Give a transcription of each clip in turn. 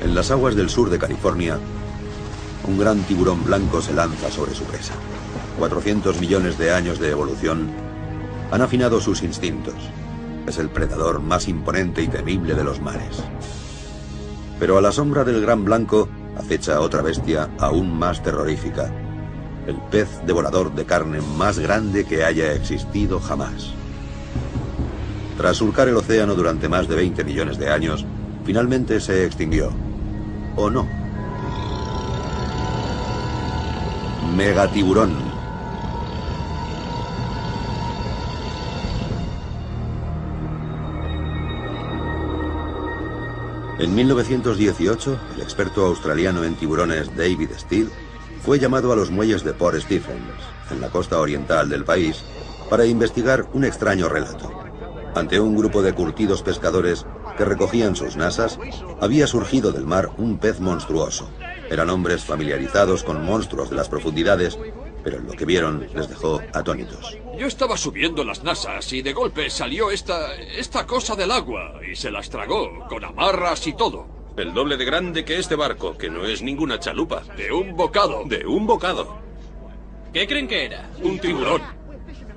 En las aguas del sur de California, un gran tiburón blanco se lanza sobre su presa. 400 millones de años de evolución han afinado sus instintos. Es el predador más imponente y temible de los mares. Pero a la sombra del gran blanco acecha otra bestia aún más terrorífica. El pez devorador de carne más grande que haya existido jamás. Tras surcar el océano durante más de 20 millones de años, finalmente se extinguió. ¿O no? Megatiburón. En 1918, el experto australiano en tiburones David Steele fue llamado a los muelles de Port Stephens, en la costa oriental del país, para investigar un extraño relato. Ante un grupo de curtidos pescadores que recogían sus nasas, había surgido del mar un pez monstruoso. Eran hombres familiarizados con monstruos de las profundidades, pero lo que vieron les dejó atónitos. Yo estaba subiendo las nasas y de golpe salió esta cosa del agua y se las tragó, con amarras y todo. El doble de grande que este barco, que no es ninguna chalupa. De un bocado. De un bocado. ¿Qué creen que era? Un tiburón.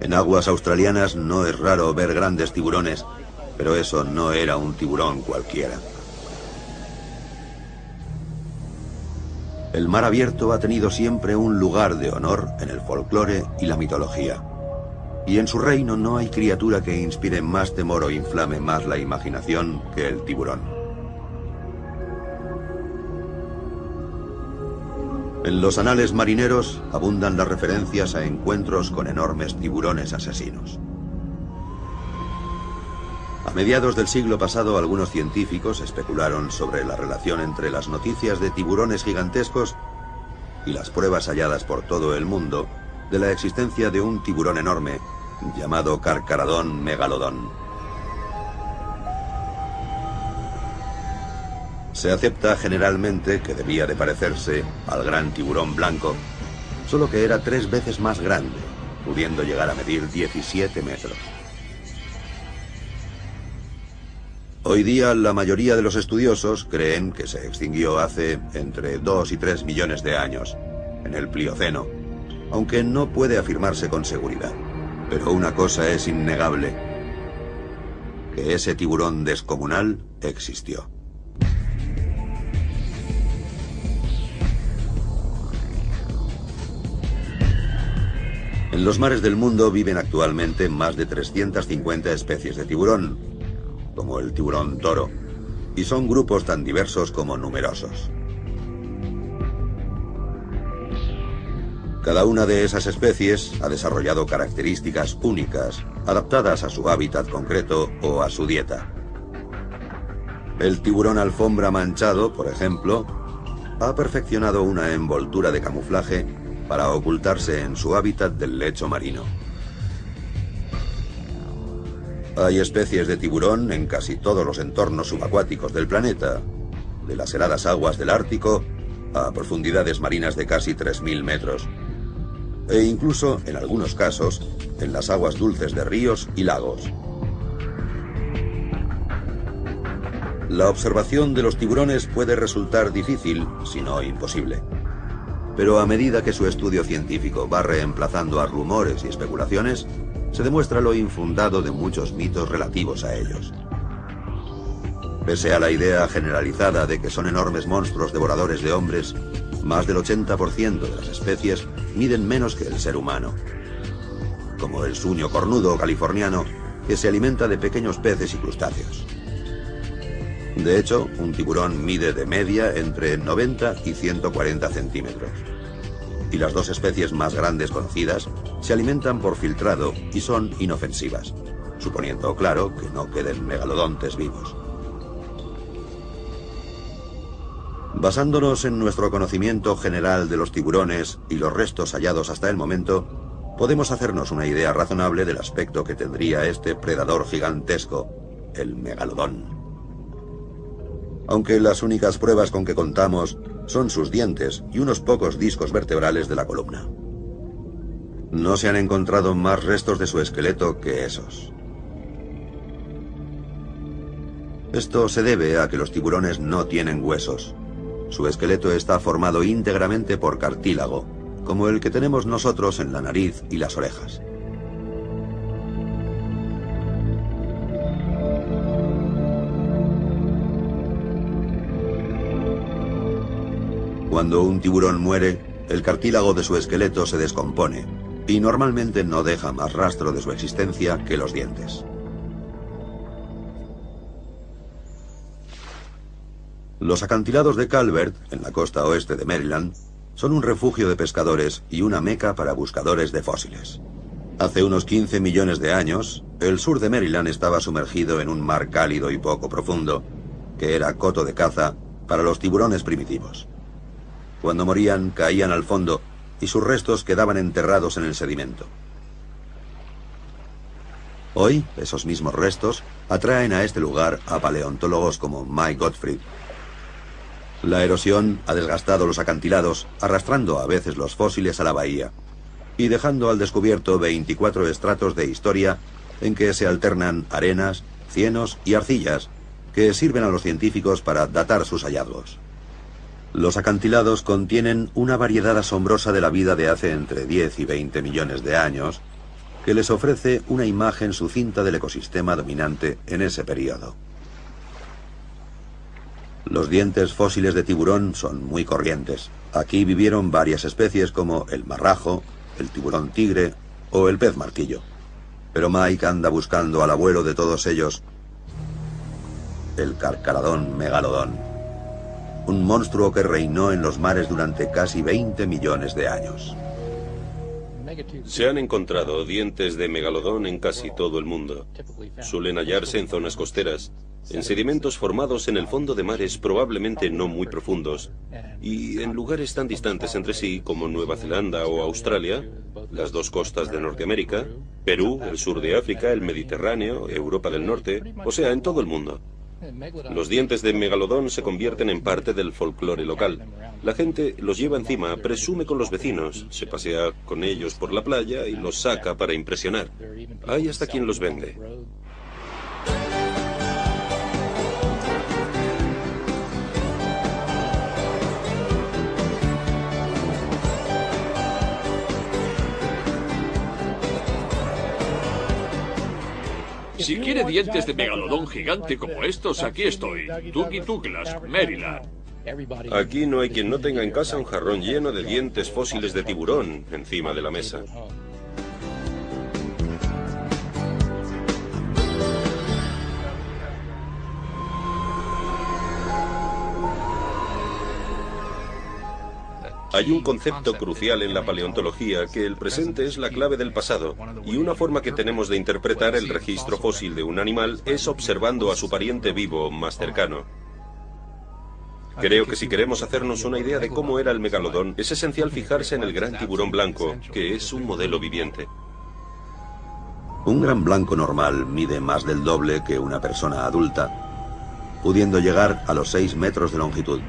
En aguas australianas no es raro ver grandes tiburones, pero eso no era un tiburón cualquiera. El mar abierto ha tenido siempre un lugar de honor en el folclore y la mitología. Y en su reino no hay criatura que inspire más temor o inflame más la imaginación que el tiburón. En los anales marineros abundan las referencias a encuentros con enormes tiburones asesinos. A mediados del siglo pasado, algunos científicos especularon sobre la relación entre las noticias de tiburones gigantescos y las pruebas halladas por todo el mundo de la existencia de un tiburón enorme llamado Carcharodon megalodon. Se acepta generalmente que debía de parecerse al gran tiburón blanco, solo que era 3 veces más grande, pudiendo llegar a medir 17 metros. Hoy día la mayoría de los estudiosos creen que se extinguió hace entre 2 y 3 millones de años, en el Plioceno, aunque no puede afirmarse con seguridad. Pero una cosa es innegable, que ese tiburón descomunal existió. En los mares del mundo viven actualmente más de 350 especies de tiburón, como el tiburón toro, y son grupos tan diversos como numerosos. Cada una de esas especies ha desarrollado características únicas, adaptadas a su hábitat concreto o a su dieta. El tiburón alfombra manchado, por ejemplo, ha perfeccionado una envoltura de camuflaje para ocultarse en su hábitat del lecho marino. Hay especies de tiburón en casi todos los entornos subacuáticos del planeta, de las heladas aguas del Ártico a profundidades marinas de casi 3000 metros, e incluso, en algunos casos, en las aguas dulces de ríos y lagos. La observación de los tiburones puede resultar difícil, si no imposible. Pero a medida que su estudio científico va reemplazando a rumores y especulaciones, se demuestra lo infundado de muchos mitos relativos a ellos. Pese a la idea generalizada de que son enormes monstruos devoradores de hombres, más del 80% de las especies miden menos que el ser humano, como el suño cornudo californiano, que se alimenta de pequeños peces y crustáceos. De hecho, un tiburón mide de media entre 90 y 140 centímetros. Y las dos especies más grandes conocidas se alimentan por filtrado y son inofensivas, suponiendo, claro, que no queden megalodontes vivos. Basándonos en nuestro conocimiento general de los tiburones y los restos hallados hasta el momento, podemos hacernos una idea razonable del aspecto que tendría este predador gigantesco, el megalodón. Aunque las únicas pruebas con que contamos son sus dientes y unos pocos discos vertebrales de la columna. No se han encontrado más restos de su esqueleto que esos. Esto se debe a que los tiburones no tienen huesos. Su esqueleto está formado íntegramente por cartílago, como el que tenemos nosotros en la nariz y las orejas. Cuando un tiburón muere, el cartílago de su esqueleto se descompone y normalmente no deja más rastro de su existencia que los dientes. Los acantilados de Calvert, en la costa oeste de Maryland, son un refugio de pescadores y una meca para buscadores de fósiles. Hace unos 15 millones de años, el sur de Maryland estaba sumergido en un mar cálido y poco profundo, que era coto de caza para los tiburones primitivos. Cuando morían, caían al fondo y sus restos quedaban enterrados en el sedimento. Hoy, esos mismos restos atraen a este lugar a paleontólogos como Mike Gottfried. La erosión ha desgastado los acantilados, arrastrando a veces los fósiles a la bahía y dejando al descubierto 24 estratos de historia en que se alternan arenas, cienos y arcillas que sirven a los científicos para datar sus hallazgos. Los acantilados contienen una variedad asombrosa de la vida de hace entre 10 y 20 millones de años, que les ofrece una imagen sucinta del ecosistema dominante en ese periodo. Los dientes fósiles de tiburón son muy corrientes. Aquí vivieron varias especies como el marrajo, el tiburón tigre o el pez martillo. Pero Mike anda buscando al abuelo de todos ellos, el carcaradón megalodón. Un monstruo que reinó en los mares durante casi 20 millones de años. Se han encontrado dientes de megalodón en casi todo el mundo. Suelen hallarse en zonas costeras, en sedimentos formados en el fondo de mares probablemente no muy profundos, y en lugares tan distantes entre sí como Nueva Zelanda o Australia, las dos costas de Norteamérica, Perú, el sur de África, el Mediterráneo, Europa del Norte, o sea, en todo el mundo. Los dientes de megalodón se convierten en parte del folclore local. La gente los lleva encima, presume con los vecinos, se pasea con ellos por la playa y los saca para impresionar. Hay hasta quien los vende. Si quiere dientes de megalodón gigante como estos, aquí estoy. Tuki Douglas, Maryland. Aquí no hay quien no tenga en casa un jarrón lleno de dientes fósiles de tiburón encima de la mesa. Hay un concepto crucial en la paleontología, que el presente es la clave del pasado, y una forma que tenemos de interpretar el registro fósil de un animal es observando a su pariente vivo más cercano. Creo que si queremos hacernos una idea de cómo era el megalodón, es esencial fijarse en el gran tiburón blanco, que es un modelo viviente. Un gran blanco normal mide más del doble que una persona adulta, pudiendo llegar a los 6 metros de longitud.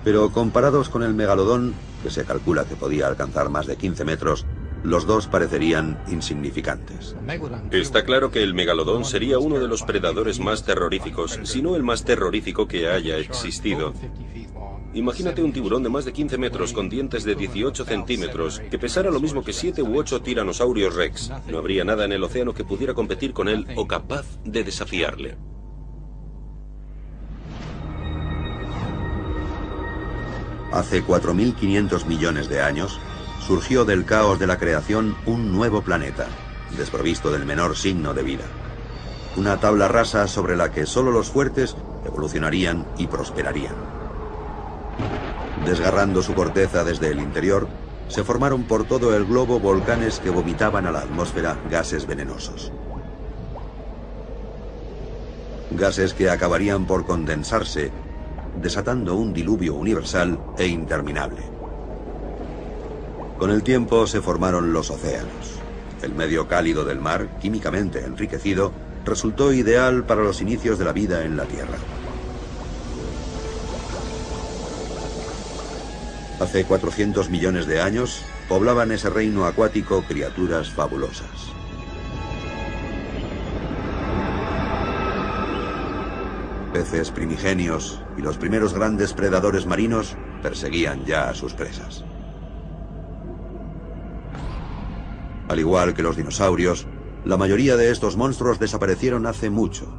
Pero comparados con el megalodón, que se calcula que podía alcanzar más de 15 metros, los dos parecerían insignificantes. Está claro que el megalodón sería uno de los predadores más terroríficos, si no el más terrorífico que haya existido. Imagínate un tiburón de más de 15 metros con dientes de 18 centímetros, que pesara lo mismo que 7 u 8 tiranosaurios rex. No habría nada en el océano que pudiera competir con él o capaz de desafiarle. Hace 4.500 millones de años, surgió del caos de la creación un nuevo planeta, desprovisto del menor signo de vida. Una tabla rasa sobre la que solo los fuertes evolucionarían y prosperarían. Desgarrando su corteza desde el interior, se formaron por todo el globo volcanes que vomitaban a la atmósfera gases venenosos. Gases que acabarían por condensarse, desatando un diluvio universal e interminable. Con el tiempo se formaron los océanos. El medio cálido del mar, químicamente enriquecido, resultó ideal para los inicios de la vida en la Tierra. Hace 400 millones de años, poblaban ese reino acuático criaturas fabulosas. Peces primigenios y los primeros grandes predadores marinos perseguían ya a sus presas. Al igual que los dinosaurios, la mayoría de estos monstruos desaparecieron hace mucho,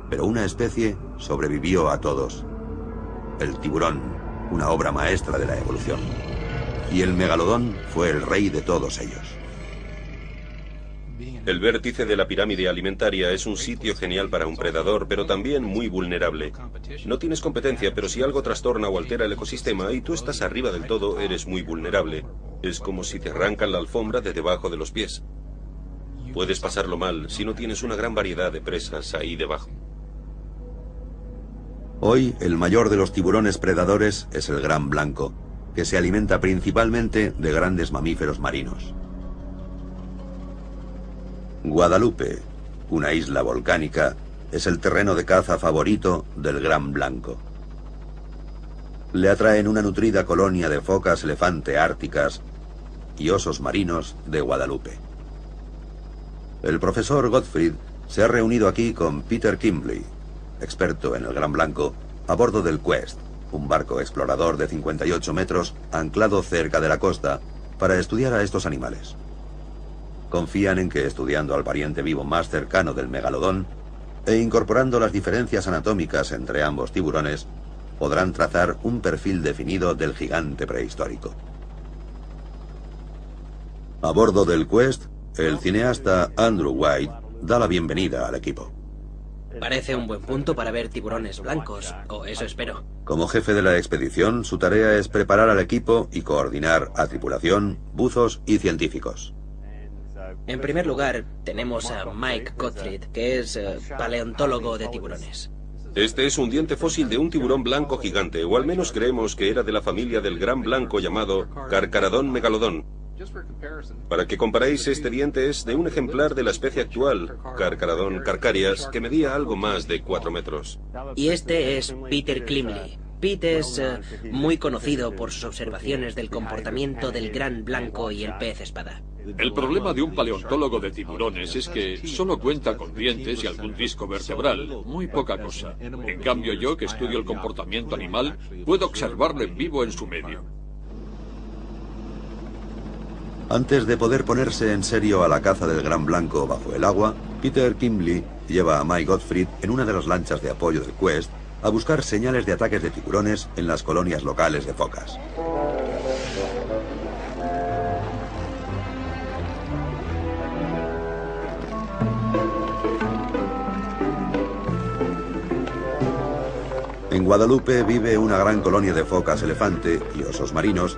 pero una especie sobrevivió a todos. El tiburón, una obra maestra de la evolución. Y el megalodón fue el rey de todos ellos. El vértice de la pirámide alimentaria es un sitio genial para un predador, pero también muy vulnerable. No tienes competencia, pero si algo trastorna o altera el ecosistema y tú estás arriba del todo, eres muy vulnerable. Es como si te arrancan la alfombra de debajo de los pies. Puedes pasarlo mal si no tienes una gran variedad de presas ahí debajo. Hoy, el mayor de los tiburones predadores es el gran blanco, que se alimenta principalmente de grandes mamíferos marinos. Guadalupe, una isla volcánica, es el terreno de caza favorito del gran blanco. Le atraen una nutrida colonia de focas elefante árticas y osos marinos de Guadalupe. El profesor Gottfried se ha reunido aquí con Peter Kimbley, experto en el gran blanco, a bordo del Quest, un barco explorador de 58 metros anclado cerca de la costa para estudiar a estos animales. Confían en que estudiando al pariente vivo más cercano del megalodón e incorporando las diferencias anatómicas entre ambos tiburones, podrán trazar un perfil definido del gigante prehistórico. A bordo del Quest, el cineasta Andrew White da la bienvenida al equipo. Parece un buen punto para ver tiburones blancos, o eso espero. Como jefe de la expedición, su tarea es preparar al equipo y coordinar a tripulación, buzos y científicos. En primer lugar, tenemos a Mike Gottfried, que es paleontólogo de tiburones. Este es un diente fósil de un tiburón blanco gigante, o al menos creemos que era de la familia del gran blanco llamado Carcharodon megalodon. Para que comparéis, este diente es de un ejemplar de la especie actual, Carcharodon carcharias, que medía algo más de 4 metros. Y este es Peter Kimbley. Pete es muy conocido por sus observaciones del comportamiento del gran blanco y el pez espada. El problema de un paleontólogo de tiburones es que solo cuenta con dientes y algún disco vertebral, muy poca cosa. En cambio, yo, que estudio el comportamiento animal, puedo observarlo en vivo en su medio. Antes de poder ponerse en serio a la caza del gran blanco bajo el agua, Peter Kimbley lleva a Mike Gottfried en una de las lanchas de apoyo del Quest a buscar señales de ataques de tiburones en las colonias locales de focas. En Guadalupe vive una gran colonia de focas elefante y osos marinos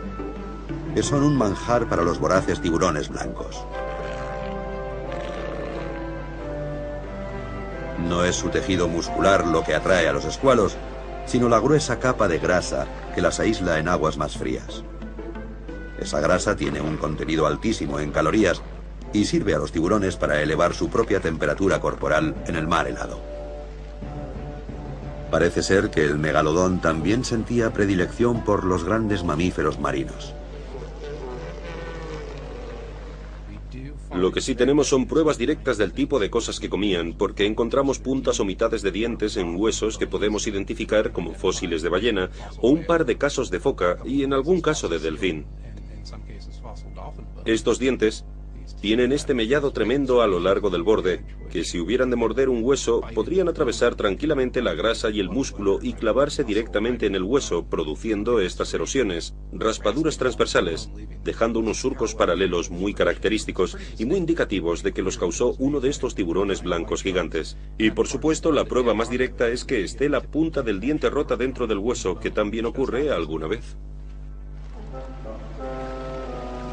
que son un manjar para los voraces tiburones blancos. No es su tejido muscular lo que atrae a los escualos, sino la gruesa capa de grasa que las aísla en aguas más frías. Esa grasa tiene un contenido altísimo en calorías y sirve a los tiburones para elevar su propia temperatura corporal en el mar helado. Parece ser que el megalodón también sentía predilección por los grandes mamíferos marinos. Lo que sí tenemos son pruebas directas del tipo de cosas que comían, porque encontramos puntas o mitades de dientes en huesos que podemos identificar como fósiles de ballena, o un par de casos de foca y en algún caso de delfín. Estos dientes tienen este mellado tremendo a lo largo del borde, que si hubieran de morder un hueso, podrían atravesar tranquilamente la grasa y el músculo y clavarse directamente en el hueso, produciendo estas erosiones, raspaduras transversales, dejando unos surcos paralelos muy característicos y muy indicativos de que los causó uno de estos tiburones blancos gigantes. Y por supuesto, la prueba más directa es que esté la punta del diente rota dentro del hueso, que también ocurre alguna vez.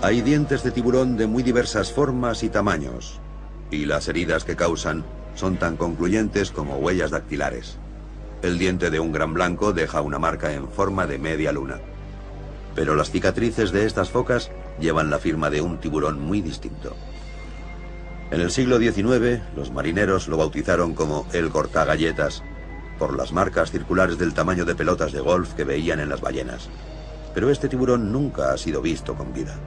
Hay dientes de tiburón de muy diversas formas y tamaños, y las heridas que causan son tan concluyentes como huellas dactilares. El diente de un gran blanco deja una marca en forma de media luna, pero las cicatrices de estas focas llevan la firma de un tiburón muy distinto. En el siglo XIX, los marineros lo bautizaron como el cortagalletas, por las marcas circulares del tamaño de pelotas de golf que veían en las ballenas. Pero este tiburón nunca ha sido visto con vida.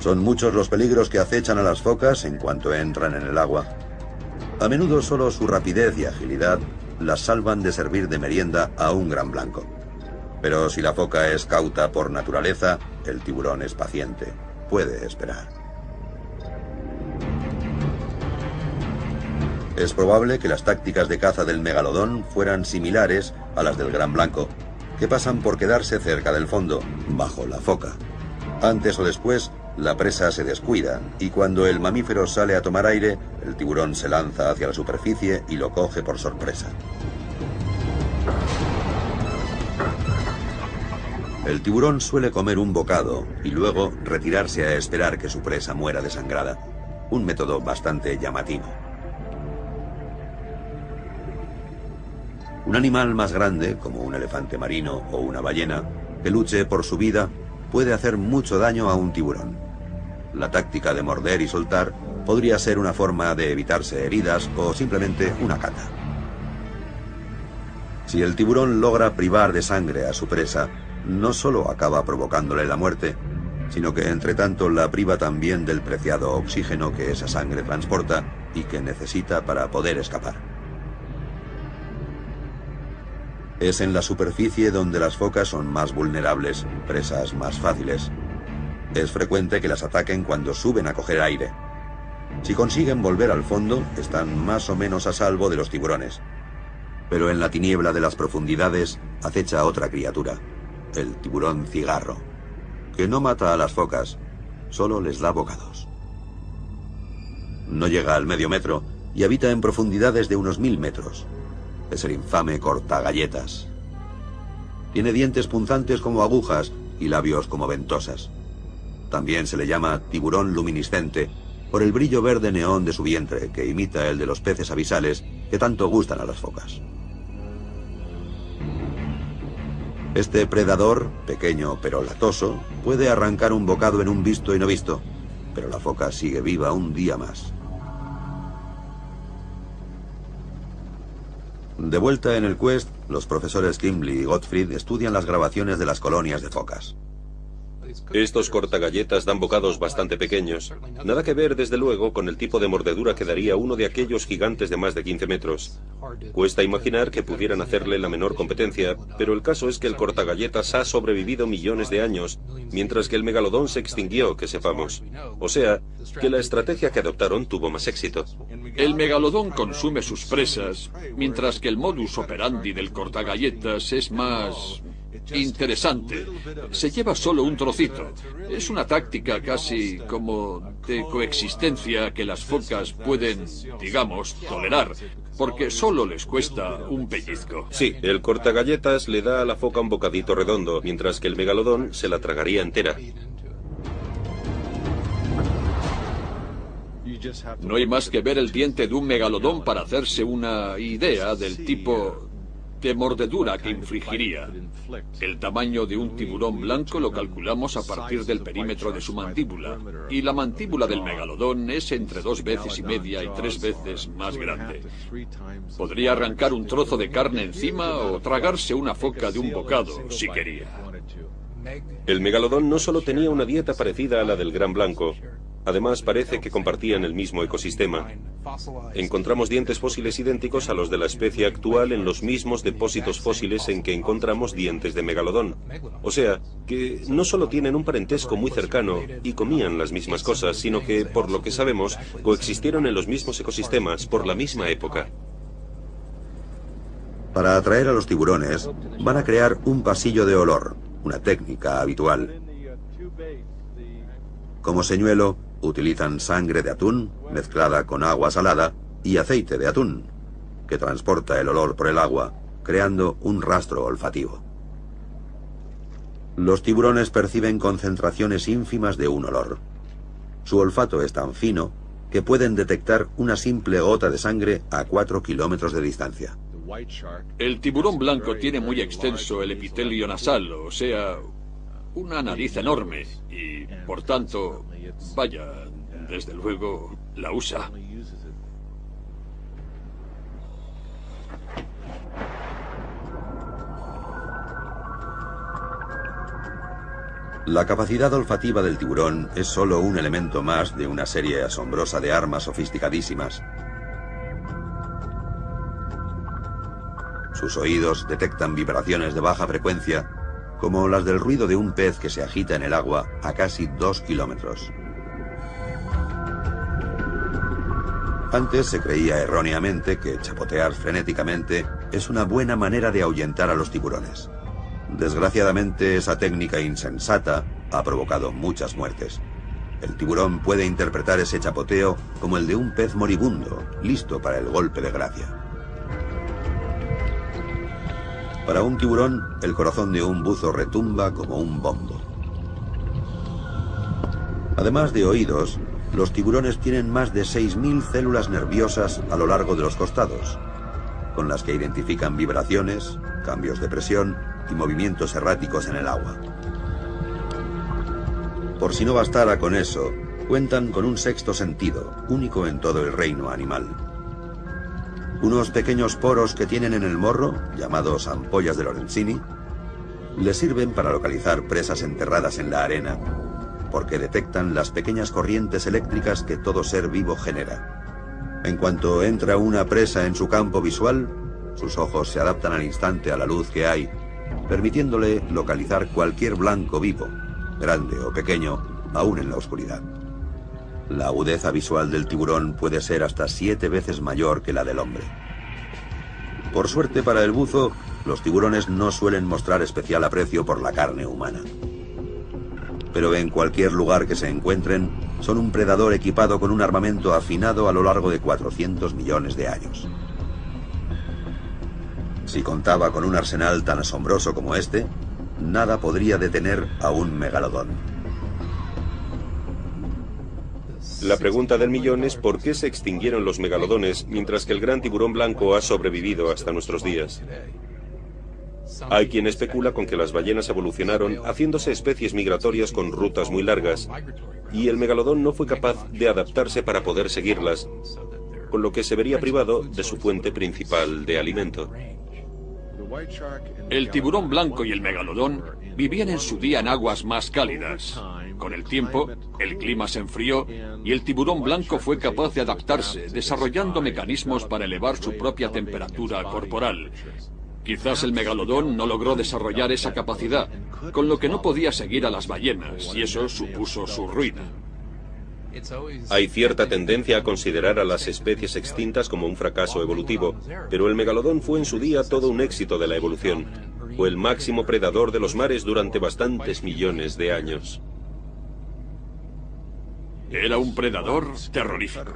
Son muchos los peligros que acechan a las focas en cuanto entran en el agua. A menudo solo su rapidez y agilidad las salvan de servir de merienda a un gran blanco. Pero si la foca es cauta por naturaleza, el tiburón es paciente. Puede esperar. Es probable que las tácticas de caza del megalodón fueran similares a las del gran blanco, que pasan por quedarse cerca del fondo, bajo la foca. Antes o después, la presa se descuida, y cuando el mamífero sale a tomar aire, el tiburón se lanza hacia la superficie y lo coge por sorpresa. El tiburón suele comer un bocado y luego retirarse a esperar que su presa muera desangrada. Un método bastante llamativo. Un animal más grande, como un elefante marino o una ballena, que luche por su vida, puede hacer mucho daño a un tiburón. La táctica de morder y soltar podría ser una forma de evitarse heridas o simplemente una cata. Si el tiburón logra privar de sangre a su presa, no solo acaba provocándole la muerte, sino que entre tanto la priva también del preciado oxígeno que esa sangre transporta y que necesita para poder escapar. Es en la superficie donde las focas son más vulnerables, presas más fáciles. Es frecuente que las ataquen cuando suben a coger aire. Si consiguen volver al fondo, están más o menos a salvo de los tiburones. Pero en la tiniebla de las profundidades acecha otra criatura, el tiburón cigarro, que no mata a las focas, solo les da bocados. No llega al medio metro y habita en profundidades de unos 1000 metros. Es el infame cortagalletas. Tiene dientes punzantes como agujas y labios como ventosas. También se le llama tiburón luminiscente por el brillo verde neón de su vientre, que imita el de los peces abisales que tanto gustan a las focas. Este predador, pequeño pero latoso, puede arrancar un bocado en un visto y no visto, pero la foca sigue viva un día más. De vuelta en el Quest, los profesores Kimbley y Gottfried estudian las grabaciones de las colonias de focas. Estos cortagalletas dan bocados bastante pequeños. Nada que ver, desde luego, con el tipo de mordedura que daría uno de aquellos gigantes de más de 15 metros. Cuesta imaginar que pudieran hacerle la menor competencia, pero el caso es que el cortagalletas ha sobrevivido millones de años, mientras que el megalodón se extinguió, que sepamos. O sea, que la estrategia que adoptaron tuvo más éxito. El megalodón consume sus presas, mientras que el modus operandi del cortagalletas es más interesante. Se lleva solo un trocito. Es una táctica casi como de coexistencia que las focas pueden, digamos, tolerar, porque solo les cuesta un pellizco. Sí, el cortagalletas le da a la foca un bocadito redondo, mientras que el megalodón se la tragaría entera. No hay más que ver el diente de un megalodón para hacerse una idea del tipo de mordedura que infligiría. El tamaño de un tiburón blanco lo calculamos a partir del perímetro de su mandíbula, y la mandíbula del megalodón es entre 2,5 veces y 3 veces más grande. Podría arrancar un trozo de carne encima o tragarse una foca de un bocado, si quería. El megalodón no solo tenía una dieta parecida a la del gran blanco, además parece que compartían el mismo ecosistema. Encontramos dientes fósiles idénticos a los de la especie actual en los mismos depósitos fósiles en que encontramos dientes de megalodón. O sea, que no solo tienen un parentesco muy cercano y comían las mismas cosas, sino que, por lo que sabemos, coexistieron en los mismos ecosistemas por la misma época. Para atraer a los tiburones, van a crear un pasillo de olor, una técnica habitual. Como señuelo, utilizan sangre de atún mezclada con agua salada y aceite de atún, que transporta el olor por el agua, creando un rastro olfativo. Los tiburones perciben concentraciones ínfimas de un olor. Su olfato es tan fino que pueden detectar una simple gota de sangre a 4 kilómetros de distancia. El tiburón blanco tiene muy extenso el epitelio nasal, o sea, una nariz enorme, y por tanto, vaya, desde luego, la usa. La capacidad olfativa del tiburón es solo un elemento más de una serie asombrosa de armas sofisticadísimas. Sus oídos detectan vibraciones de baja frecuencia, como las del ruido de un pez que se agita en el agua a casi 2 kilómetros. Antes se creía erróneamente que chapotear frenéticamente es una buena manera de ahuyentar a los tiburones. Desgraciadamente, esa técnica insensata ha provocado muchas muertes. El tiburón puede interpretar ese chapoteo como el de un pez moribundo, listo para el golpe de gracia. Para un tiburón, el corazón de un buzo retumba como un bombo. Además de oídos, los tiburones tienen más de 6.000 células nerviosas a lo largo de los costados, con las que identifican vibraciones, cambios de presión y movimientos erráticos en el agua. Por si no bastara con eso, cuentan con un sexto sentido, único en todo el reino animal. Unos pequeños poros que tienen en el morro, llamados ampollas de Lorenzini, les sirven para localizar presas enterradas en la arena, porque detectan las pequeñas corrientes eléctricas que todo ser vivo genera. En cuanto entra una presa en su campo visual, sus ojos se adaptan al instante a la luz que hay, permitiéndole localizar cualquier blanco vivo, grande o pequeño, aún en la oscuridad. La agudeza visual del tiburón puede ser hasta 7 veces mayor que la del hombre. Por suerte para el buzo, los tiburones no suelen mostrar especial aprecio por la carne humana. Pero en cualquier lugar que se encuentren, son un predador equipado con un armamento afinado a lo largo de 400 millones de años. Si contaba con un arsenal tan asombroso como este, nada podría detener a un megalodón. La pregunta del millón es por qué se extinguieron los megalodones mientras que el gran tiburón blanco ha sobrevivido hasta nuestros días. Hay quien especula con que las ballenas evolucionaron haciéndose especies migratorias con rutas muy largas, y el megalodón no fue capaz de adaptarse para poder seguirlas, con lo que se vería privado de su fuente principal de alimento. El tiburón blanco y el megalodón vivían en su día en aguas más cálidas. Con el tiempo, el clima se enfrió y el tiburón blanco fue capaz de adaptarse, desarrollando mecanismos para elevar su propia temperatura corporal. Quizás el megalodón no logró desarrollar esa capacidad, con lo que no podía seguir a las ballenas, y eso supuso su ruina. Hay cierta tendencia a considerar a las especies extintas como un fracaso evolutivo, pero el megalodón fue en su día todo un éxito de la evolución. Fue el máximo predador de los mares durante bastantes millones de años. Era un predador terrorífico.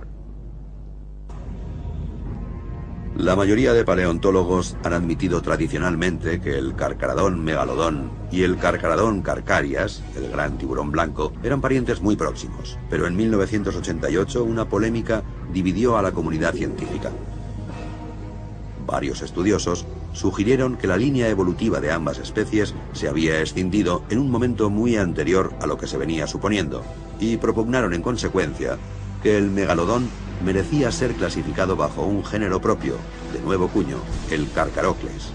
La mayoría de paleontólogos han admitido tradicionalmente que el carcaradón megalodón y el carcaradón carcarias, el gran tiburón blanco, eran parientes muy próximos. Pero en 1988 una polémica dividió a la comunidad científica. Varios estudiosos sugirieron que la línea evolutiva de ambas especies se había escindido en un momento muy anterior a lo que se venía suponiendo, y propugnaron en consecuencia que el megalodón merecía ser clasificado bajo un género propio, de nuevo cuño, el Carcarocles.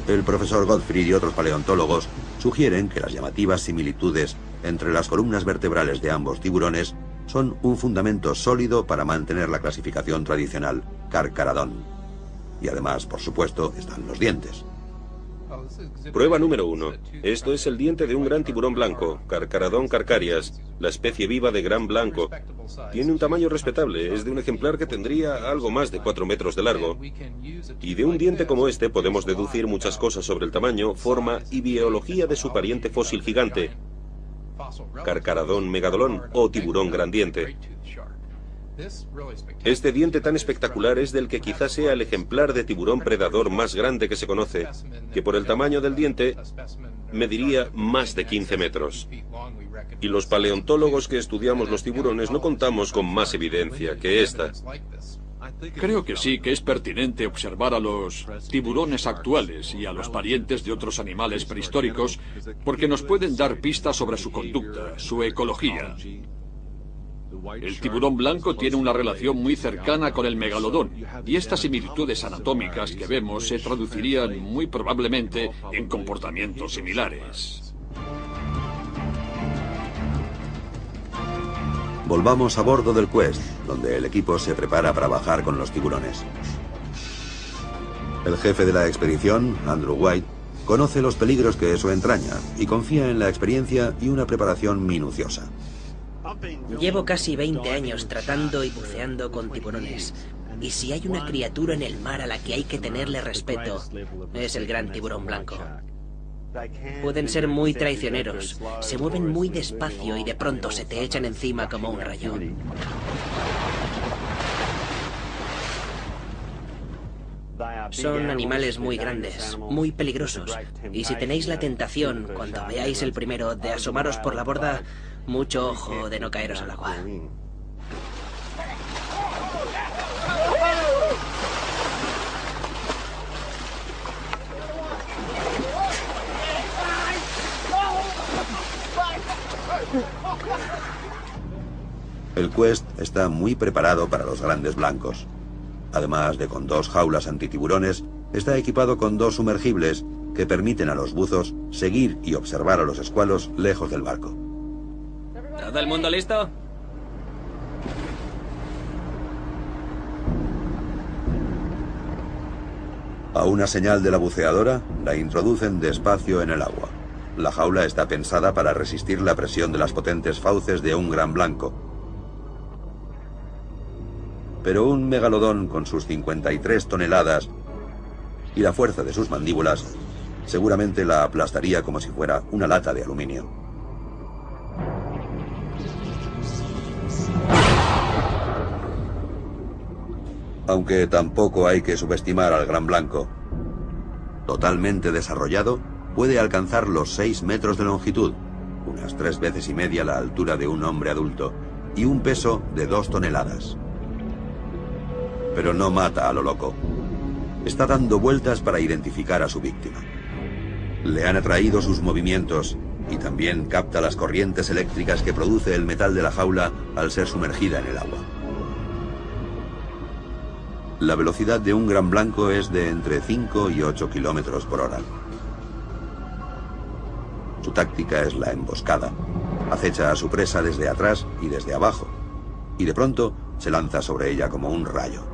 El profesor Gottfried y otros paleontólogos sugieren que las llamativas similitudes entre las columnas vertebrales de ambos tiburones son un fundamento sólido para mantener la clasificación tradicional Carcaradón. Y además, por supuesto, están los dientes. Prueba número 1. Esto es el diente de un gran tiburón blanco, Carcaradón carcarias, la especie viva de gran blanco. Tiene un tamaño respetable, es de un ejemplar que tendría algo más de 4 metros de largo. Y de un diente como este podemos deducir muchas cosas sobre el tamaño, forma y biología de su pariente fósil gigante, Carcaradón megalodón o tiburón grandiente. Este diente tan espectacular es del que quizás sea el ejemplar de tiburón predador más grande que se conoce, que por el tamaño del diente mediría más de 15 metros. Y los paleontólogos que estudiamos los tiburones no contamos con más evidencia que esta. Creo que sí que es pertinente observar a los tiburones actuales y a los parientes de otros animales prehistóricos, porque nos pueden dar pistas sobre su conducta, su ecología. El tiburón blanco tiene una relación muy cercana con el megalodón, y estas similitudes anatómicas que vemos se traducirían muy probablemente en comportamientos similares. Volvamos a bordo del Quest, donde el equipo se prepara para bajar con los tiburones. El jefe de la expedición, Andrew White, conoce los peligros que eso entraña y confía en la experiencia y una preparación minuciosa. Llevo casi 20 años tratando y buceando con tiburones. Y si hay una criatura en el mar a la que hay que tenerle respeto, es el gran tiburón blanco. Pueden ser muy traicioneros, se mueven muy despacio y de pronto se te echan encima como un rayo. Son animales muy grandes, muy peligrosos, y si tenéis la tentación, cuando veáis el primero, de asomaros por la borda, mucho ojo de no caeros al agua. El Quest está muy preparado para los grandes blancos. Además de con 2 jaulas antitiburones, está equipado con 2 sumergibles que permiten a los buzos seguir y observar a los escualos lejos del barco. ¿Todo el mundo listo? A una señal de la buceadora, la introducen despacio en el agua. La jaula está pensada para resistir la presión de las potentes fauces de un gran blanco. Pero un megalodón con sus 53 toneladas y la fuerza de sus mandíbulas seguramente la aplastaría como si fuera una lata de aluminio. Aunque tampoco hay que subestimar al gran blanco. Totalmente desarrollado, puede alcanzar los 6 metros de longitud, unas 3 veces y media la altura de un hombre adulto, y un peso de 2 toneladas. Pero no mata a lo loco. Está dando vueltas para identificar a su víctima. Le han atraído sus movimientos y también capta las corrientes eléctricas que produce el metal de la jaula al ser sumergida en el agua. La velocidad de un gran blanco es de entre 5 y 8 kilómetros por hora. Su táctica es la emboscada. Acecha a su presa desde atrás y desde abajo, y de pronto se lanza sobre ella como un rayo.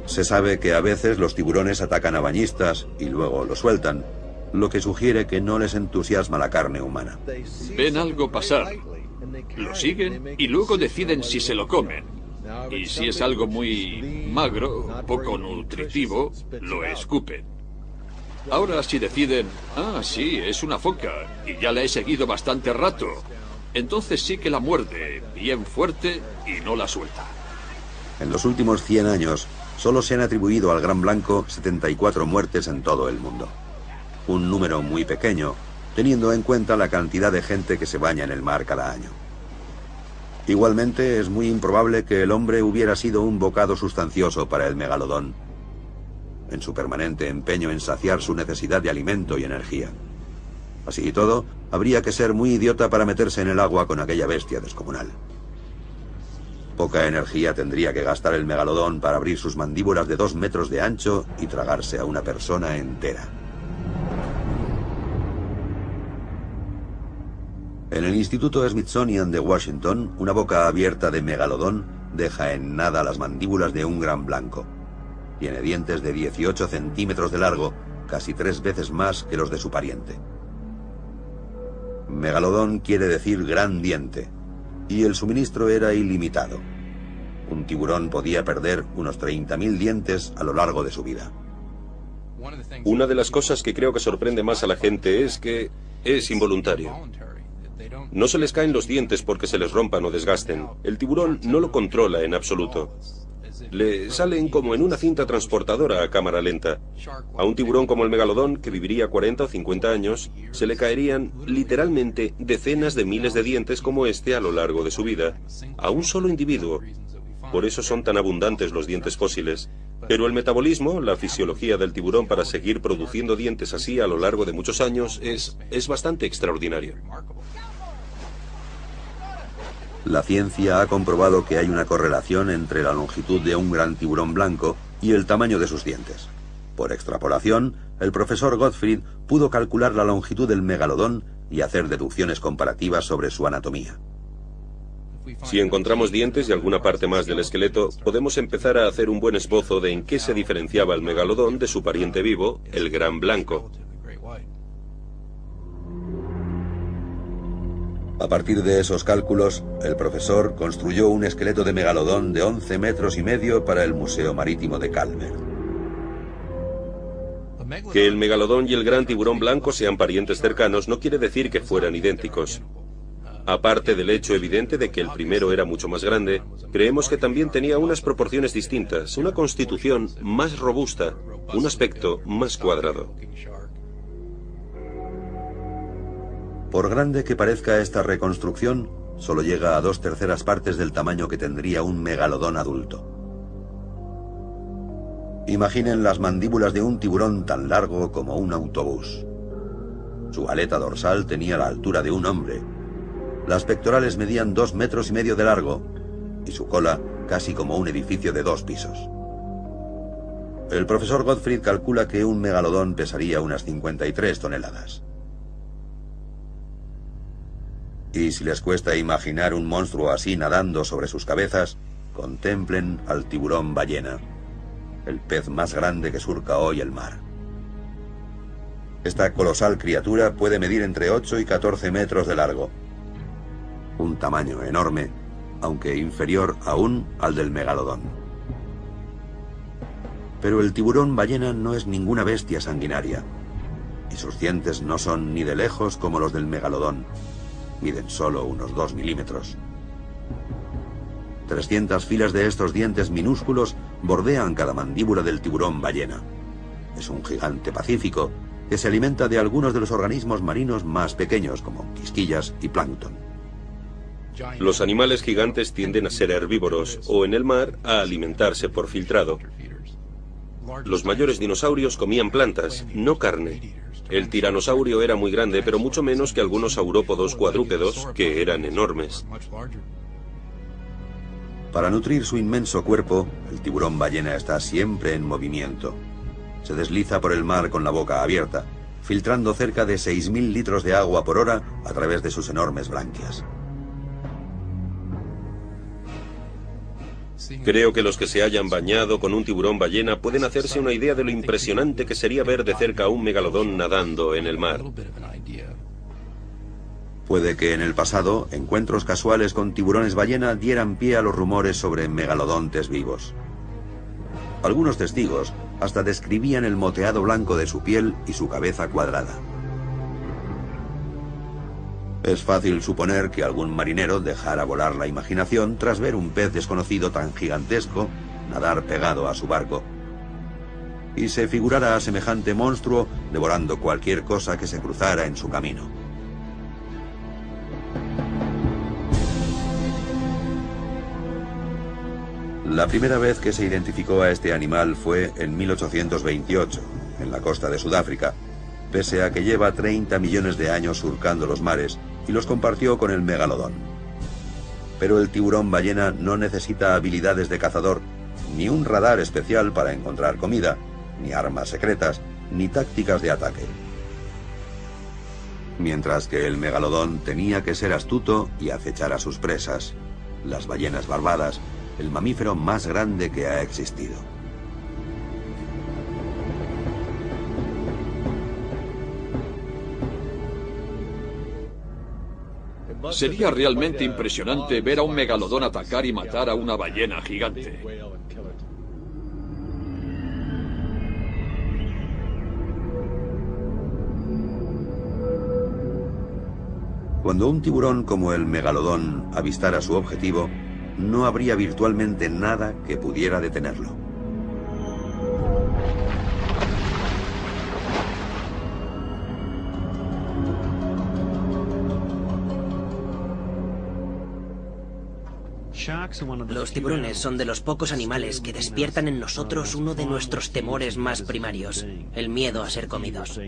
Se sabe que a veces los tiburones atacan a bañistas y luego los sueltan, lo que sugiere que no les entusiasma la carne humana. Ven algo pasar, lo siguen y luego deciden si se lo comen. Y si es algo muy magro, poco nutritivo, lo escupen. Ahora si deciden, sí, es una foca y ya la he seguido bastante rato, entonces sí que la muerde bien fuerte y no la suelta. En los últimos 100 años, solo se han atribuido al gran blanco 74 muertes en todo el mundo. Un número muy pequeño, teniendo en cuenta la cantidad de gente que se baña en el mar cada año. Igualmente, es muy improbable que el hombre hubiera sido un bocado sustancioso para el megalodón, en su permanente empeño en saciar su necesidad de alimento y energía. Así y todo, habría que ser muy idiota para meterse en el agua con aquella bestia descomunal. Poca energía tendría que gastar el megalodón para abrir sus mandíbulas de 2 metros de ancho y tragarse a una persona entera. En el Instituto Smithsonian de Washington, una boca abierta de megalodón deja en nada las mandíbulas de un gran blanco. Tiene dientes de 18 centímetros de largo, casi 3 veces más que los de su pariente. Megalodón quiere decir gran diente, y el suministro era ilimitado. Un tiburón podía perder unos 30.000 dientes a lo largo de su vida. Una de las cosas que creo que sorprende más a la gente es que es involuntario. No se les caen los dientes porque se les rompan o desgasten. El tiburón no lo controla en absoluto. Le salen como en una cinta transportadora a cámara lenta. A un tiburón como el megalodón, que viviría 40 o 50 años, se le caerían literalmente decenas de miles de dientes como este a lo largo de su vida, a un solo individuo. Por eso son tan abundantes los dientes fósiles. Pero el metabolismo, la fisiología del tiburón para seguir produciendo dientes así a lo largo de muchos años es bastante extraordinario. La ciencia ha comprobado que hay una correlación entre la longitud de un gran tiburón blanco y el tamaño de sus dientes. Por extrapolación, el profesor Gottfried pudo calcular la longitud del megalodón y hacer deducciones comparativas sobre su anatomía. Si encontramos dientes y alguna parte más del esqueleto, podemos empezar a hacer un buen esbozo de en qué se diferenciaba el megalodón de su pariente vivo, el gran blanco. A partir de esos cálculos, el profesor construyó un esqueleto de megalodón de 11 metros y medio para el Museo Marítimo de Calver. Que el megalodón y el gran tiburón blanco sean parientes cercanos no quiere decir que fueran idénticos. Aparte del hecho evidente de que el primero era mucho más grande, creemos que también tenía unas proporciones distintas, una constitución más robusta, un aspecto más cuadrado. Por grande que parezca esta reconstrucción, solo llega a 2/3 partes del tamaño que tendría un megalodón adulto. Imaginen las mandíbulas de un tiburón tan largo como un autobús. Su aleta dorsal tenía la altura de un hombre. Las pectorales medían 2,5 metros de largo y su cola casi como un edificio de 2 pisos. El profesor Gottfried calcula que un megalodón pesaría unas 53 toneladas. Y si les cuesta imaginar un monstruo así nadando sobre sus cabezas, contemplen al tiburón ballena, el pez más grande que surca hoy el mar. Esta colosal criatura puede medir entre 8 y 14 metros de largo. Un tamaño enorme, aunque inferior aún al del megalodón. Pero el tiburón ballena no es ninguna bestia sanguinaria, y sus dientes no son ni de lejos como los del megalodón. Miden solo unos 2 milímetros. 300 filas de estos dientes minúsculos bordean cada mandíbula del tiburón ballena. Es un gigante pacífico que se alimenta de algunos de los organismos marinos más pequeños, como quisquillas y plancton. Los animales gigantes tienden a ser herbívoros o en el mar a alimentarse por filtrado. Los mayores dinosaurios comían plantas, no carne. El tiranosaurio era muy grande, pero mucho menos que algunos saurópodos cuadrúpedos, que eran enormes. Para nutrir su inmenso cuerpo, el tiburón ballena está siempre en movimiento. Se desliza por el mar con la boca abierta, filtrando cerca de 6.000 litros de agua por hora a través de sus enormes branquias. Creo que los que se hayan bañado con un tiburón ballena pueden hacerse una idea de lo impresionante que sería ver de cerca a un megalodón nadando en el mar. Puede que en el pasado encuentros casuales con tiburones ballena dieran pie a los rumores sobre megalodontes vivos. Algunos testigos hasta describían el moteado blanco de su piel y su cabeza cuadrada. Es fácil suponer que algún marinero dejara volar la imaginación tras ver un pez desconocido tan gigantesco nadar pegado a su barco, y se figurara a semejante monstruo devorando cualquier cosa que se cruzara en su camino. La primera vez que se identificó a este animal fue en 1828, en la costa de Sudáfrica, pese a que lleva 30 millones de años surcando los mares y los compartió con el megalodón. Pero el tiburón ballena no necesita habilidades de cazador, ni un radar especial para encontrar comida, ni armas secretas, ni tácticas de ataque. Mientras que el megalodón tenía que ser astuto y acechar a sus presas, las ballenas barbadas, el mamífero más grande que ha existido. Sería realmente impresionante ver a un megalodón atacar y matar a una ballena gigante. Cuando un tiburón como el megalodón avistara su objetivo, no habría virtualmente nada que pudiera detenerlo. Los tiburones son de los pocos animales que despiertan en nosotros uno de nuestros temores más primarios, el miedo a ser comidos.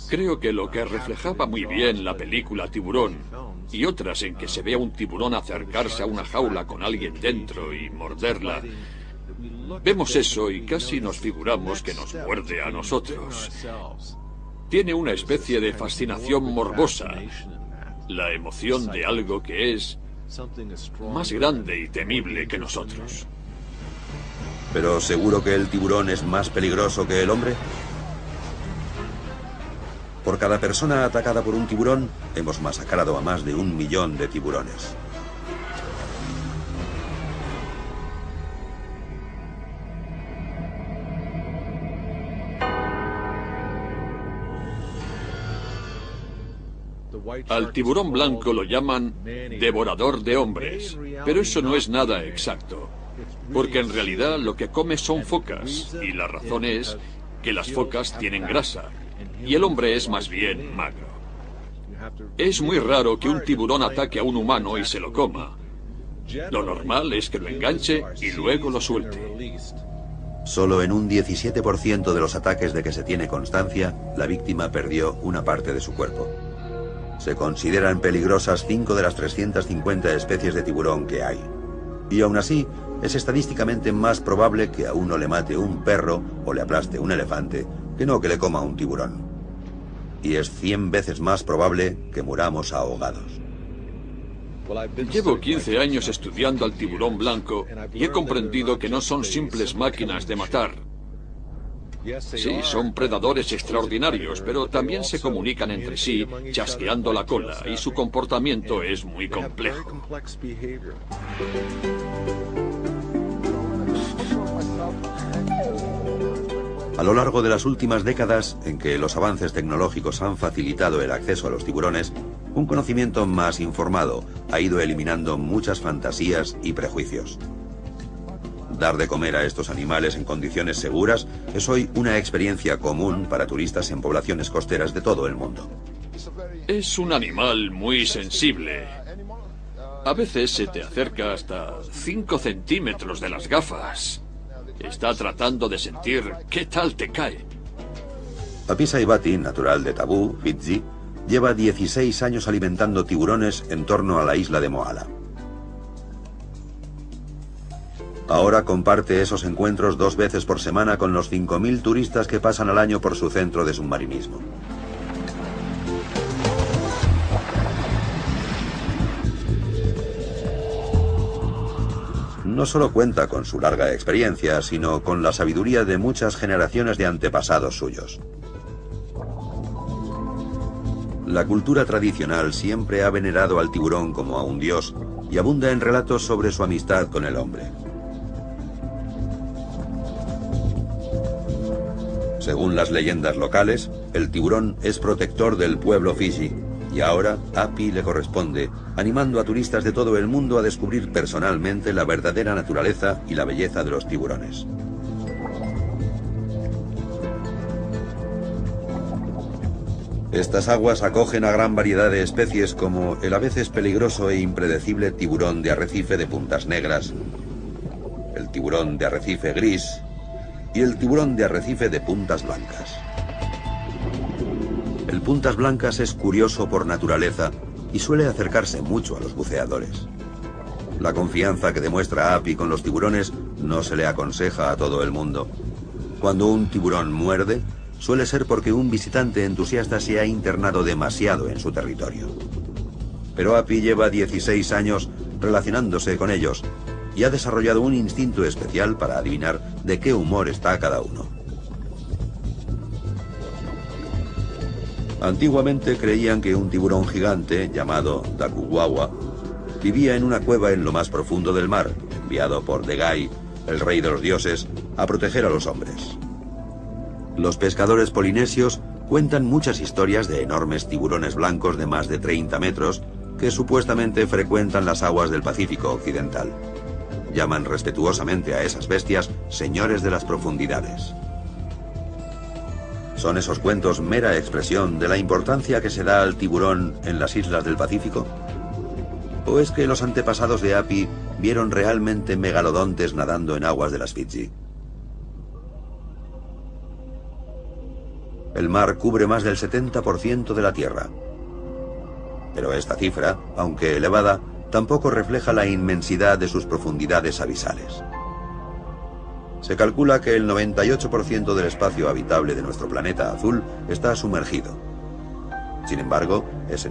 Creo que lo que reflejaba muy bien la película Tiburón y otras en que se ve a un tiburón acercarse a una jaula con alguien dentro y morderla, Vemos eso y casi nos figuramos que nos muerde a nosotros. Tiene una especie de fascinación morbosa, la emoción de algo que es más grande y temible que nosotros. ¿Pero seguro que el tiburón es más peligroso que el hombre? Por cada persona atacada por un tiburón, hemos masacrado a más de 1 millón de tiburones. Al tiburón blanco lo llaman devorador de hombres, pero eso no es nada exacto, porque en realidad lo que come son focas, y la razón es que las focas tienen grasa, y el hombre es más bien magro. Es muy raro que un tiburón ataque a un humano y se lo coma. Lo normal es que lo enganche y luego lo suelte. Solo en un 17% de los ataques de que se tiene constancia, la víctima perdió una parte de su cuerpo. Se consideran peligrosas 5 de las 350 especies de tiburón que hay. Y aún así, es estadísticamente más probable que a uno le mate un perro o le aplaste un elefante que no que le coma un tiburón. Y es 100 veces más probable que muramos ahogados. Llevo 15 años estudiando al tiburón blanco y he comprendido que no son simples máquinas de matar. Sí, son predadores extraordinarios, pero también se comunican entre sí chasqueando la cola y su comportamiento es muy complejo. A lo largo de las últimas décadas, en que los avances tecnológicos han facilitado el acceso a los tiburones, un conocimiento más informado ha ido eliminando muchas fantasías y prejuicios. Dar de comer a estos animales en condiciones seguras es hoy una experiencia común para turistas en poblaciones costeras de todo el mundo. Es un animal muy sensible. A veces se te acerca hasta 5 centímetros de las gafas. Está tratando de sentir qué tal te cae. Api Saibati, natural de Tabú, Fiji, lleva 16 años alimentando tiburones en torno a la isla de Moala. Ahora comparte esos encuentros 2 veces por semana con los 5.000 turistas que pasan al año por su centro de submarinismo. No solo cuenta con su larga experiencia, sino con la sabiduría de muchas generaciones de antepasados suyos. La cultura tradicional siempre ha venerado al tiburón como a un dios y abunda en relatos sobre su amistad con el hombre. Según las leyendas locales, el tiburón es protector del pueblo Fiji, y ahora Api le corresponde, animando a turistas de todo el mundo a descubrir personalmente la verdadera naturaleza y la belleza de los tiburones. Estas aguas acogen a gran variedad de especies como el a veces peligroso e impredecible tiburón de arrecife de puntas negras, el tiburón de arrecife gris y el tiburón de arrecife de puntas blancas. El puntas blancas es curioso por naturaleza y suele acercarse mucho a los buceadores. La confianza que demuestra Api con los tiburones no se le aconseja a todo el mundo. Cuando un tiburón muerde, suele ser porque un visitante entusiasta se ha internado demasiado en su territorio. Pero Api lleva 16 años relacionándose con ellos y ha desarrollado un instinto especial para adivinar de qué humor está cada uno. Antiguamente creían que un tiburón gigante, llamado Dakuwawa, vivía en una cueva en lo más profundo del mar, enviado por Degai, el rey de los dioses, a proteger a los hombres. Los pescadores polinesios cuentan muchas historias de enormes tiburones blancos de más de 30 metros que supuestamente frecuentan las aguas del Pacífico Occidental. Llaman respetuosamente a esas bestias señores de las profundidades. ¿Son esos cuentos mera expresión de la importancia que se da al tiburón en las islas del Pacífico? ¿O es que los antepasados de Api vieron realmente megalodontes nadando en aguas de las Fiji? El mar cubre más del 70% de la Tierra. Pero esta cifra, aunque elevada, tampoco refleja la inmensidad de sus profundidades abisales. Se calcula que el 98% del espacio habitable de nuestro planeta azul está sumergido. Sin embargo, es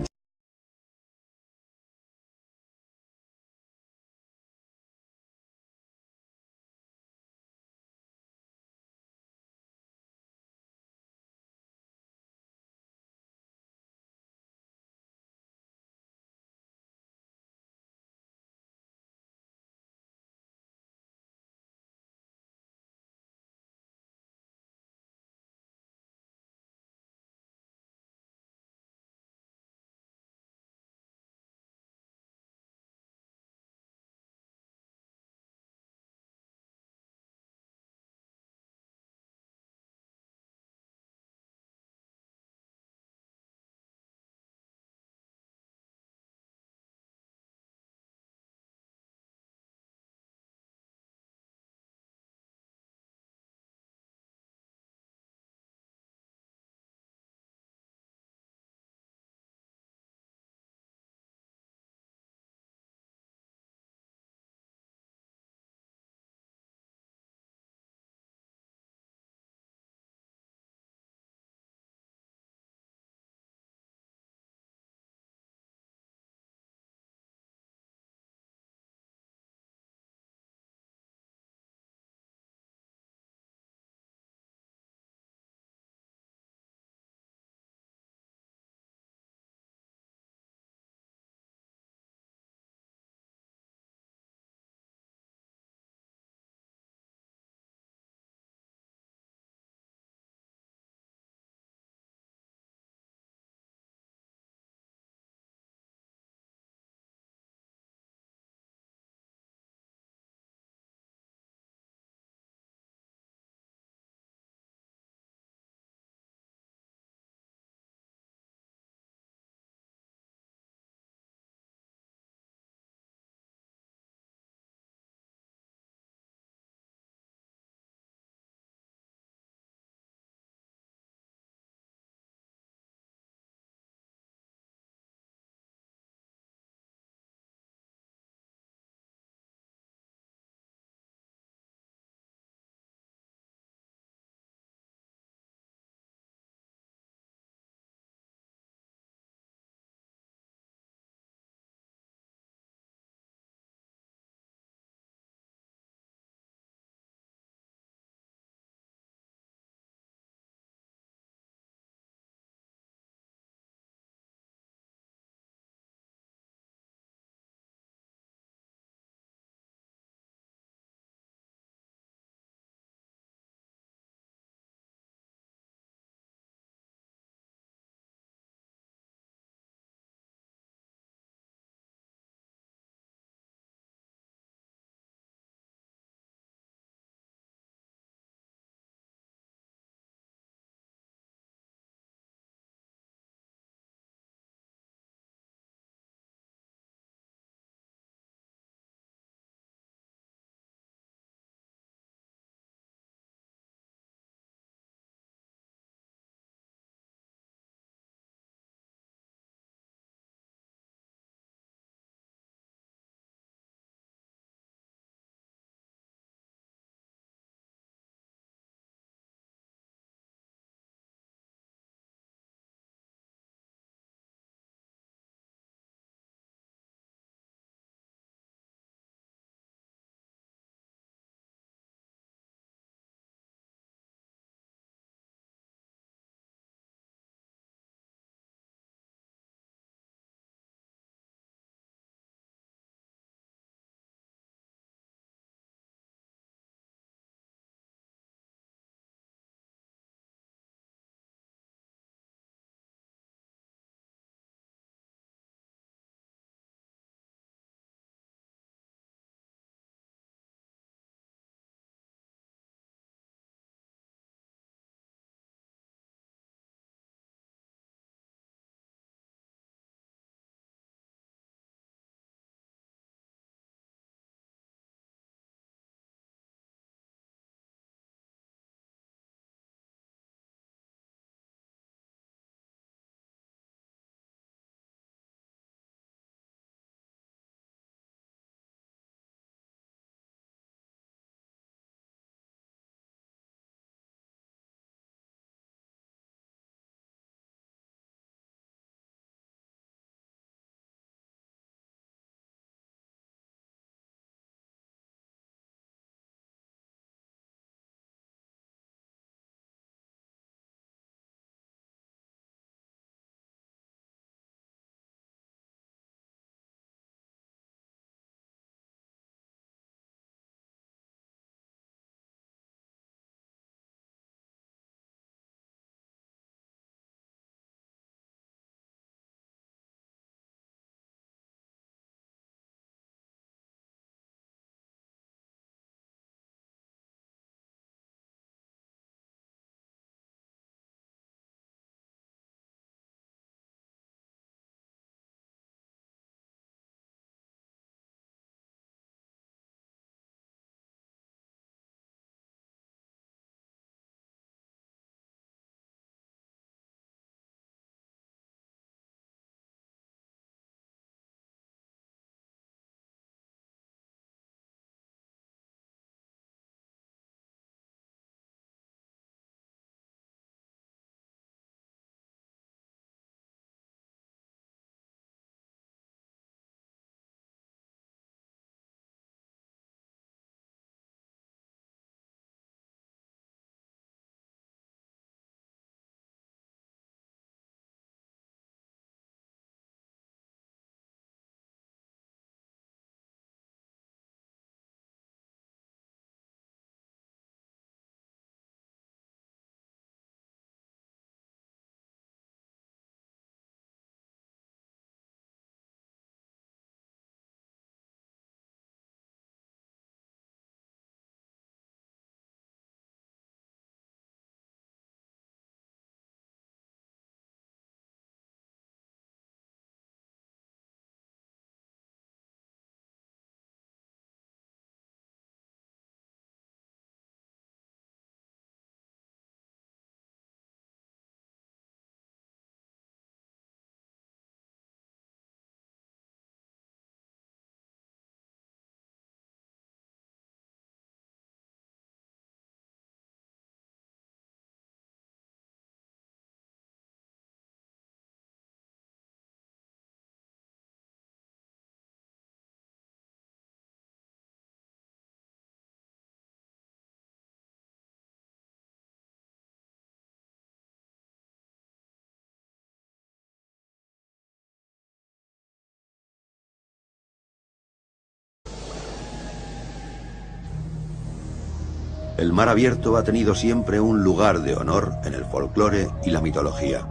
El mar abierto ha tenido siempre un lugar de honor en el folclore y la mitología.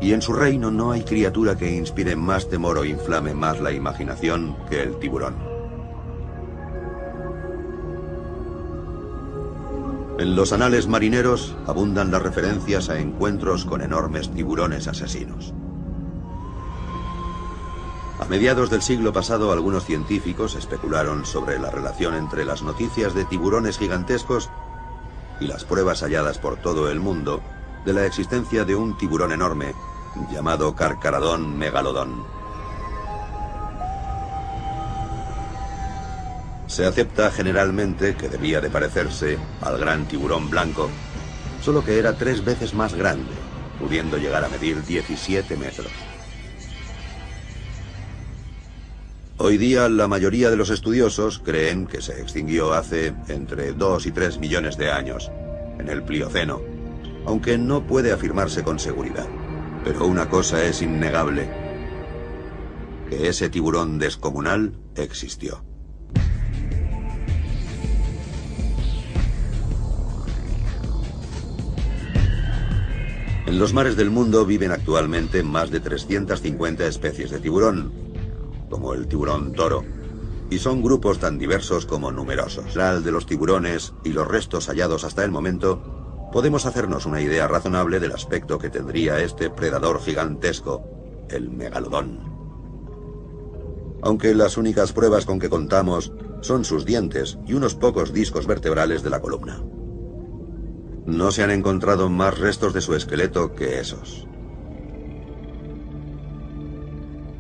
Y en su reino no hay criatura que inspire más temor o inflame más la imaginación que el tiburón. En los anales marineros abundan las referencias a encuentros con enormes tiburones asesinos. A mediados del siglo pasado, algunos científicos especularon sobre la relación entre las noticias de tiburones gigantescos y las pruebas halladas por todo el mundo de la existencia de un tiburón enorme llamado Carcharodon megalodon. Se acepta generalmente que debía de parecerse al gran tiburón blanco, solo que era 3 veces más grande, pudiendo llegar a medir 17 metros. Hoy día la mayoría de los estudiosos creen que se extinguió hace entre 2 y 3 millones de años, en el Plioceno, aunque no puede afirmarse con seguridad. Pero una cosa es innegable, que ese tiburón descomunal existió. En los mares del mundo viven actualmente más de 350 especies de tiburón, como el tiburón toro, y son grupos tan diversos como numerosos. Al de los tiburones y los restos hallados hasta el momento, podemos hacernos una idea razonable del aspecto que tendría este predador gigantesco, el megalodón. Aunque las únicas pruebas con que contamos son sus dientes y unos pocos discos vertebrales de la columna. No se han encontrado más restos de su esqueleto que esos.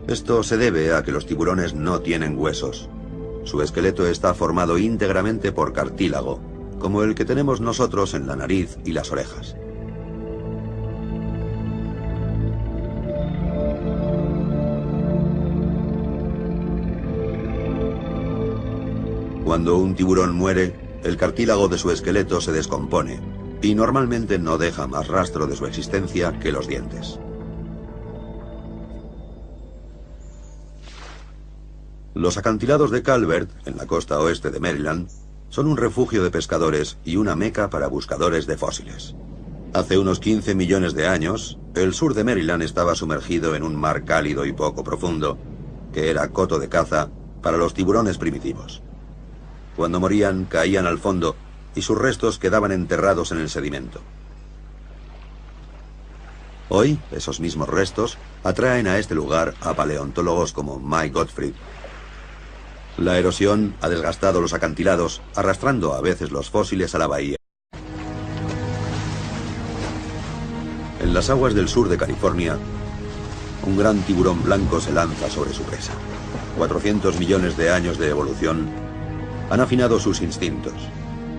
Esto se debe a que los tiburones no tienen huesos. Su esqueleto está formado íntegramente por cartílago, como el que tenemos nosotros en la nariz y las orejas. Cuando un tiburón muere, el cartílago de su esqueleto se descompone y normalmente no deja más rastro de su existencia que los dientes. Los acantilados de Calvert, en la costa oeste de Maryland, son un refugio de pescadores y una meca para buscadores de fósiles. Hace unos 15 millones de años, el sur de Maryland estaba sumergido en un mar cálido y poco profundo, que era coto de caza para los tiburones primitivos. Cuando morían, caían al fondo y sus restos quedaban enterrados en el sedimento. Hoy, esos mismos restos atraen a este lugar a paleontólogos como Mike Gottfried. La erosión ha desgastado los acantilados, arrastrando a veces los fósiles a la bahía. En las aguas del sur de California, un gran tiburón blanco se lanza sobre su presa. 400 millones de años de evolución han afinado sus instintos.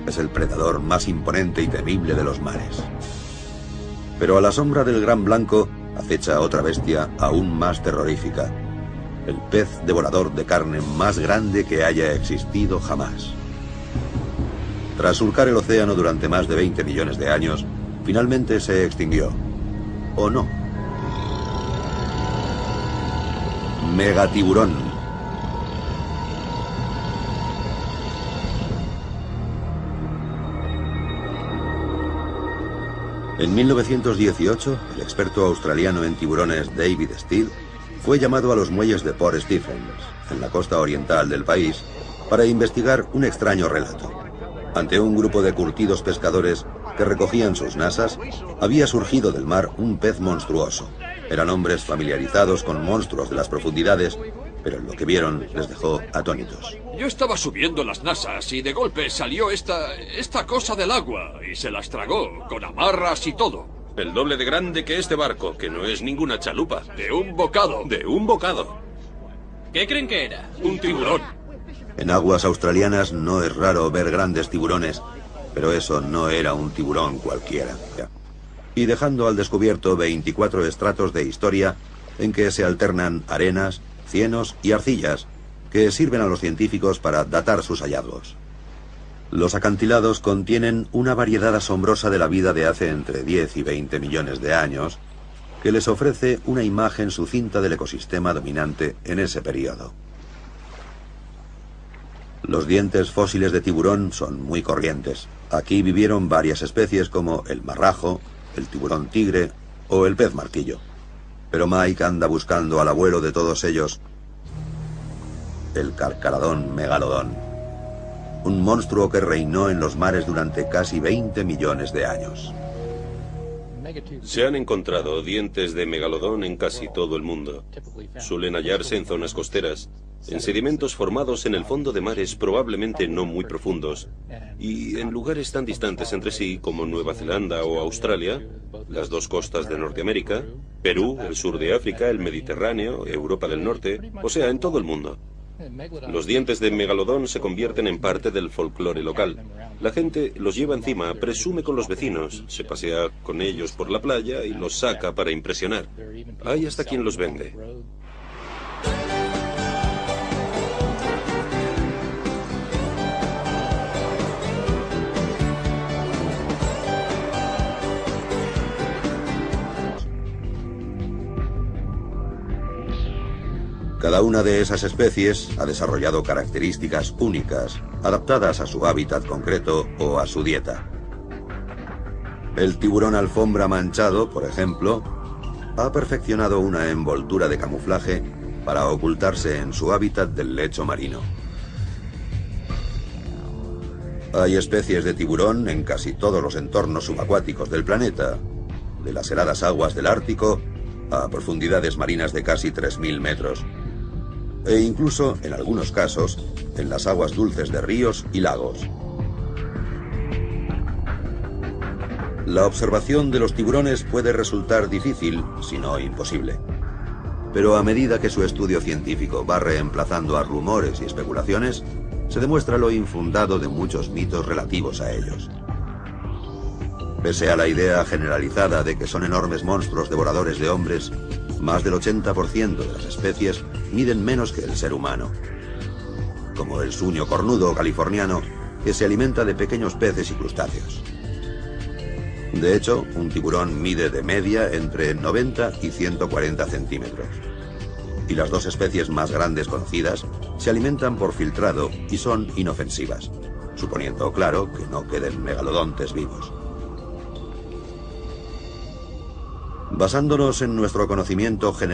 Es el predador más imponente y temible de los mares. Pero a la sombra del gran blanco acecha otra bestia aún más terrorífica. El pez devorador de carne más grande que haya existido jamás. Tras surcar el océano durante más de 20 millones de años, finalmente se extinguió. ¿O no? Megatiburón. En 1918, el experto australiano en tiburones David Steele fue llamado a los muelles de Port Stephens, en la costa oriental del país, para investigar un extraño relato. Ante un grupo de curtidos pescadores que recogían sus nasas, había surgido del mar un pez monstruoso. Eran hombres familiarizados con monstruos de las profundidades, pero lo que vieron les dejó atónitos. Yo estaba subiendo las nasas y de golpe salió esta cosa del agua y se las tragó, con amarras y todo. El doble de grande que este barco, que no es ninguna chalupa. De un bocado. De un bocado. ¿Qué creen que era? Un tiburón. En aguas australianas no es raro ver grandes tiburones, pero eso no era un tiburón cualquiera. Y dejando al descubierto 24 estratos de historia en que se alternan arenas, cienos y arcillas que sirven a los científicos para datar sus hallazgos. Los acantilados contienen una variedad asombrosa de la vida de hace entre 10 y 20 millones de años, que les ofrece una imagen sucinta del ecosistema dominante en ese periodo. Los dientes fósiles de tiburón son muy corrientes. Aquí vivieron varias especies como el marrajo, el tiburón tigre o el pez martillo. Pero Mike anda buscando al abuelo de todos ellos, el carcaradón megalodón. Un monstruo que reinó en los mares durante casi 20 millones de años. Se han encontrado dientes de megalodón en casi todo el mundo. Suelen hallarse en zonas costeras, en sedimentos formados en el fondo de mares probablemente no muy profundos, y en lugares tan distantes entre sí como Nueva Zelanda o Australia, las dos costas de Norteamérica, Perú, el sur de África, el Mediterráneo, Europa del Norte, o sea, en todo el mundo. Los dientes de megalodón se convierten en parte del folclore local. La gente los lleva encima, presume con los vecinos, se pasea con ellos por la playa y los saca para impresionar. Hay hasta quien los vende. Cada una de esas especies ha desarrollado características únicas, adaptadas a su hábitat concreto o a su dieta. El tiburón alfombra manchado, por ejemplo, ha perfeccionado una envoltura de camuflaje para ocultarse en su hábitat del lecho marino. Hay especies de tiburón en casi todos los entornos subacuáticos del planeta, de las heladas aguas del Ártico a profundidades marinas de casi 3.000 metros. E incluso, en algunos casos, en las aguas dulces de ríos y lagos. La observación de los tiburones puede resultar difícil, si no imposible. Pero a medida que su estudio científico va reemplazando a rumores y especulaciones, se demuestra lo infundado de muchos mitos relativos a ellos. Pese a la idea generalizada de que son enormes monstruos devoradores de hombres, más del 80% de las especies miden menos que el ser humano, como el suño cornudo californiano, que se alimenta de pequeños peces y crustáceos. De hecho, un tiburón mide de media entre 90 y 140 centímetros. Y las dos especies más grandes conocidas se alimentan por filtrado y son inofensivas, suponiendo, claro, que no queden megalodontes vivos. Basándonos en nuestro conocimiento general